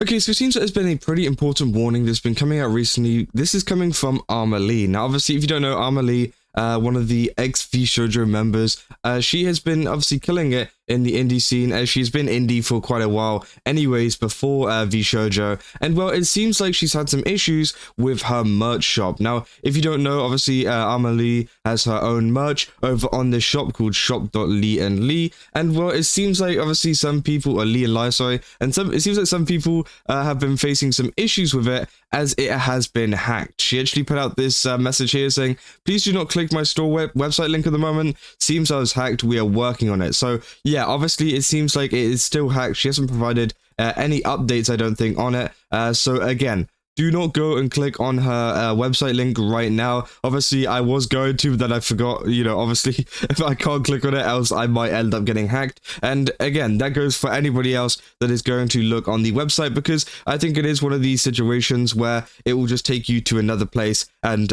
Okay, so it seems that there's been a pretty important warning that's been coming out recently. This is coming from Armalee. Now, obviously, if you don't know Armalee, one of the ex-vshojo members, she has been obviously killing it in the indie scene, as she's been indie for quite a while anyways before vshojo. And well, it seems like she's had some issues with her merch shop. Now, if you don't know, obviously Armalee has her own merch over on this shop called shop.leeandlie. And well, it seems like obviously some people, or leeandlie, sorry, and it seems like some people have been facing some issues with it as it has been hacked. She actually put out this message here saying, please do not click my store website link at the moment. Seems I was hacked. We are working on it. So yeah, obviously it seems like it is still hacked. She hasn't provided any updates, I don't think, on it. So again, do not go and click on her website link right now. Obviously, I was going to, but then I forgot, you know, obviously, if I can't click on it, else I might end up getting hacked. And again, that goes for anybody else that is going to look on the website, because I think it is one of these situations where it will just take you to another place and,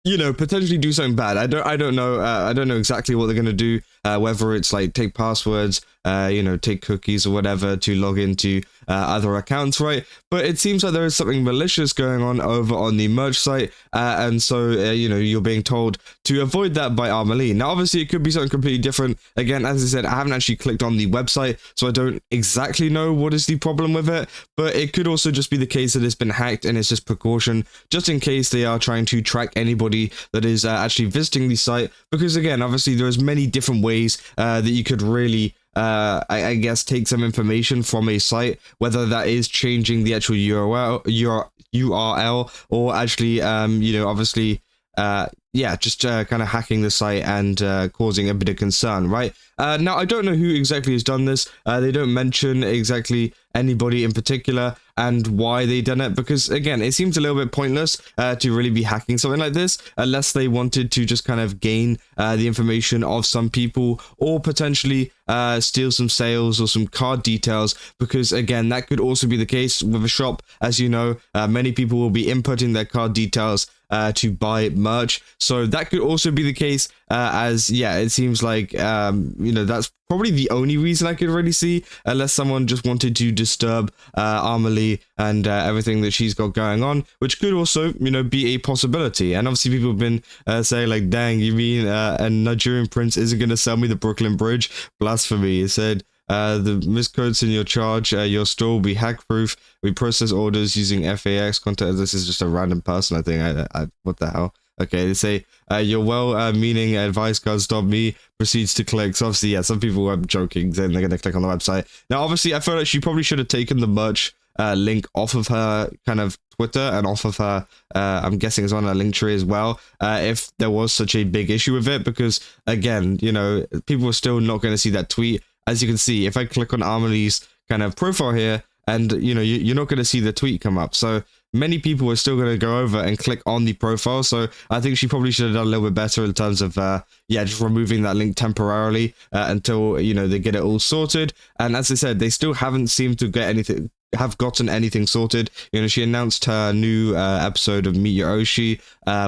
you know, potentially do something bad. I don't know exactly what they're going to do, whether it's like take passwords, you know, take cookies or whatever to log into other accounts, right? But it seems like there is something malicious going on over on the merch site, and so you know, you're being told to avoid that by Armalee. Now, obviously, it could be something completely different. Again, as I said, I haven't actually clicked on the website, so I don't exactly know what is the problem with it. But it could also just be the case that it's been hacked and it's just precaution, just in case they are trying to track anybody that is actually visiting the site. Because again, obviously, there's many different ways that you could really I guess take some information from a site, whether that is changing the actual URL or actually you know, obviously yeah, just kind of hacking the site and causing a bit of concern, right? Now, I don't know who exactly has done this. They don't mention exactly anybody in particular and why they done it, because again, it seems a little bit pointless to really be hacking something like this, unless they wanted to just kind of gain the information of some people, or potentially steal some sales or some card details, because again, that could also be the case with a shop. As you know, many people will be inputting their card details to buy merch, so that could also be the case, as yeah, it seems like you know, that's probably the only reason I could really see, unless someone just wanted to disturb Armalee and everything that she's got going on, which could also, you know, be a possibility. And obviously people have been saying like, dang, you mean a Nigerian prince isn't going to sell me the Brooklyn Bridge? Blasphemy. He said, the miscodes in your charge, your store will be hack proof. We process orders using FAX content. This is just a random person, I think. What the hell? Okay, they say, your well-meaning advice can't stop me, proceeds to click. So obviously, yeah, some people are joking, saying they're going to click on the website. Now, obviously, I feel like she probably should have taken the merch link off of her kind of Twitter and off of her, I'm guessing it's on her link tree as well, if there was such a big issue with it, because again, you know, people are still not going to see that tweet. As you can see, if I click on Armalee's kind of profile here, and you know, you're not going to see the tweet come up. So many people are still going to go over and click on the profile. So I think she probably should have done a little bit better in terms of, yeah, just removing that link temporarily until, you know, they get it all sorted. And as I said, they still haven't seemed to gotten anything sorted. You know, she announced her new episode of Meet Your Oshi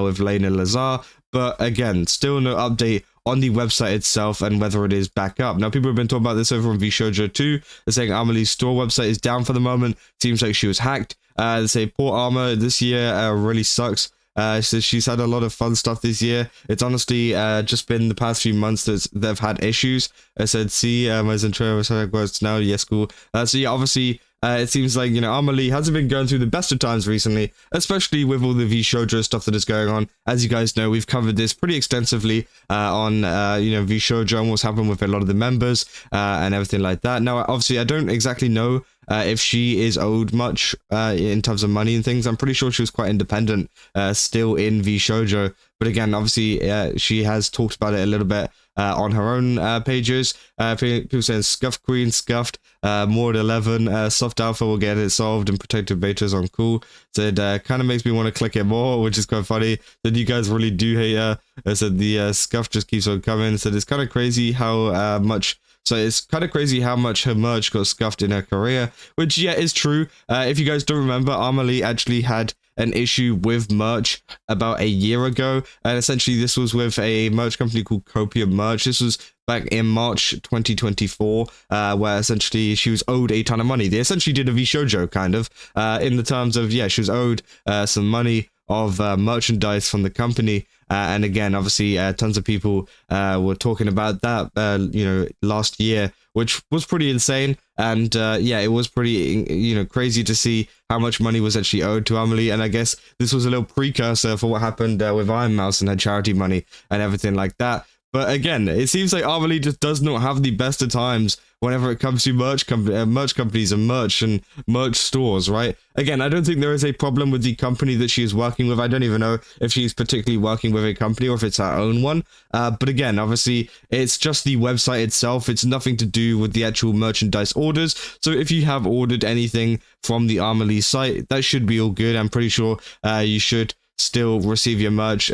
with Lena Lazar, but again, still no update on the website itself and whether it is back up. Now, people have been talking about this over on vshojo too. They're saying Armalee's store website is down for the moment. Seems like she was hacked. They say poor Arma this year really sucks. So she's had a lot of fun stuff this year. It's honestly just been the past few months that they've had issues. I said, see, as intro was now, yes, cool. So yeah, obviously, it seems like, you know, Armalee hasn't been going through the best of times recently, especially with all the vshojo stuff that is going on. As you guys know, we've covered this pretty extensively on, you know, vshojo and what's happened with a lot of the members and everything like that. Now, obviously, I don't exactly know if she is owed much in terms of money and things. I'm pretty sure she was quite independent still in vshojo. But again, obviously, she has talked about it a little bit on her own pages. People saying Scuffed Queen, Scuffed, Mord 11, Soft Alpha will get it solved, and Protective Betas on cool. Said, kind of makes me want to click it more, which is quite funny. Said, you guys really do hate her. I said, the Scuff just keeps on coming. Said, it's kind of crazy how much... So it's kind of crazy how much her merch got scuffed in her career, which, yeah, is true. If you guys don't remember, Armalee actually had an issue with merch about a year ago, and essentially this was with a merch company called Copium Merch. This was back in March 2024, where essentially she was owed a ton of money. They essentially did a vshojo kind of, in the terms of, yeah, she was owed some money of merchandise from the company. And again, obviously, tons of people were talking about that, last year, which was pretty insane. And yeah, it was pretty, crazy to see how much money was actually owed to AmaLee. And I guess this was a little precursor for what happened with Iron Mouse and her charity money and everything like that. But again, it seems like AmaLee just does not have the best of times whenever it comes to merch companies and merch stores, right? Again, I don't think there is a problem with the company that she is working with. I don't even know if she's particularly working with a company or if it's her own one. But again, obviously, it's just the website itself. It's nothing to do with the actual merchandise orders. So if you have ordered anything from the AmaLee site, that should be all good. I'm pretty sure you should still receive your merch,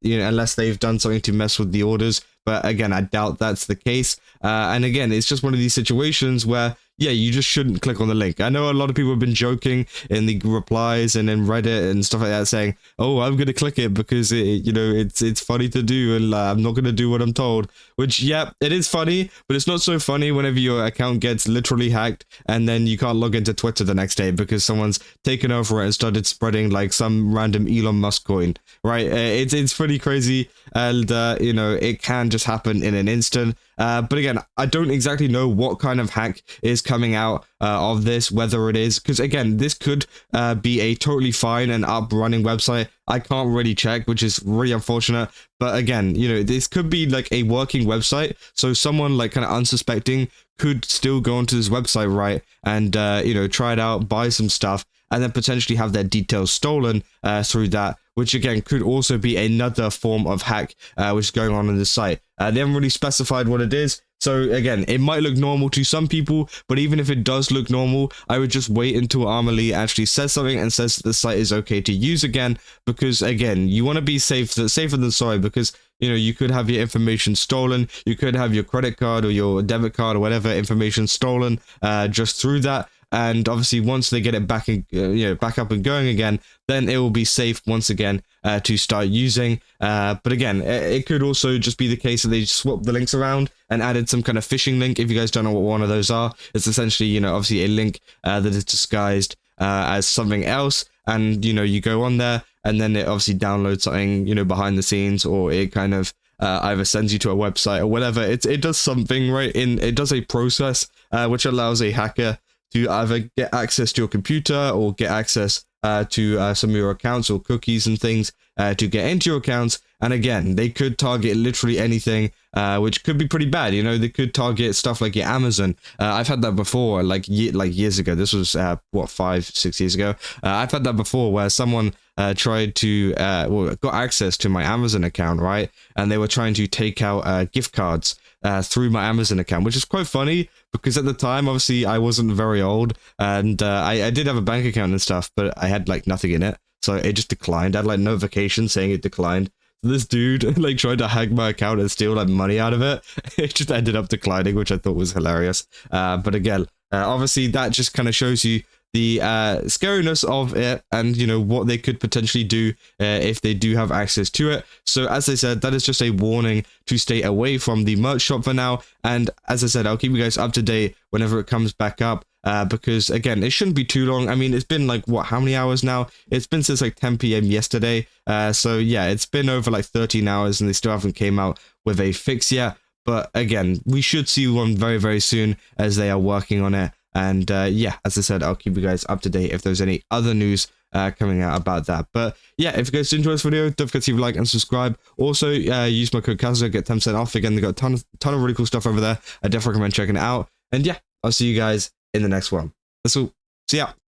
unless they've done something to mess with the orders. But again, I doubt that's the case. And again, it's just one of these situations where, yeah, you just shouldn't click on the link. I know a lot of people have been joking in the replies and in Reddit and stuff like that, saying, "Oh, I'm gonna click it because it's funny to do, and I'm not gonna do what I'm told." Which, yeah, it is funny, but it's not so funny whenever your account gets literally hacked and then you can't log into Twitter the next day because someone's taken over it and started spreading like some random Elon Musk coin, right? It's pretty crazy, and it can just happen in an instant. But again, I don't exactly know what kind of hack is coming out of this, whether it is, because again, this could be a totally fine and up running website. I can't really check, which is really unfortunate. But again, this could be like a working website. So someone like kind of unsuspecting could still go onto this website, right? And, try it out, buy some stuff, and then potentially have their details stolen through that, which again could also be another form of hack which is going on the site. They haven't really specified what it is. So again, it might look normal to some people, but even if it does look normal, I would just wait until AmaLee actually says something and says that the site is okay to use again, because again, you want to be safer than sorry, because you could have your information stolen, you could have your credit card or your debit card or whatever information stolen just through that. And obviously, once they get it back up and going again, then it will be safe once again to start using. But again, it could also just be the case that they swapped the links around and added some kind of phishing link. If you guys don't know what one of those are, it's essentially, obviously a link that is disguised as something else. And, you go on there and then it obviously downloads something, behind the scenes, or it kind of either sends you to a website or whatever. It does something, right? It does a process which allows a hacker to either get access to your computer or get access to some of your accounts or cookies and things to get into your accounts. And again, they could target literally anything, which could be pretty bad. They could target stuff like your Amazon. I've had that before, like years ago. This was 5-6 years ago. I've had that before where someone tried to got access to my Amazon account, right? And they were trying to take out gift cards through my Amazon account, which is quite funny because at the time, obviously, I wasn't very old, and I did have a bank account and stuff, but I had like nothing in it, so it just declined. I had like notification saying it declined. So this dude like tried to hack my account and steal like money out of it. It just ended up declining, which I thought was hilarious. But again, obviously, that just kind of shows you the scariness of it, and what they could potentially do if they do have access to it. So as I said, that is just a warning to stay away from the merch shop for now. And as I said, I'll keep you guys up to date whenever it comes back up, because again, it shouldn't be too long. I mean, it's been like how many hours now? It's been since like 10 p.m. yesterday. So yeah, it's been over like 13 hours and they still haven't came out with a fix yet. But again, we should see one very, very soon as they are working on it. And yeah, as I said, I'll keep you guys up to date if there's any other news coming out about that. But yeah, if you guys enjoyed this video, don't forget to leave a like and subscribe. Also, use my code CASO, get 10% off. Again, they got a ton of really cool stuff over there. I definitely recommend checking it out. And yeah, I'll see you guys in the next one. That's all. See ya.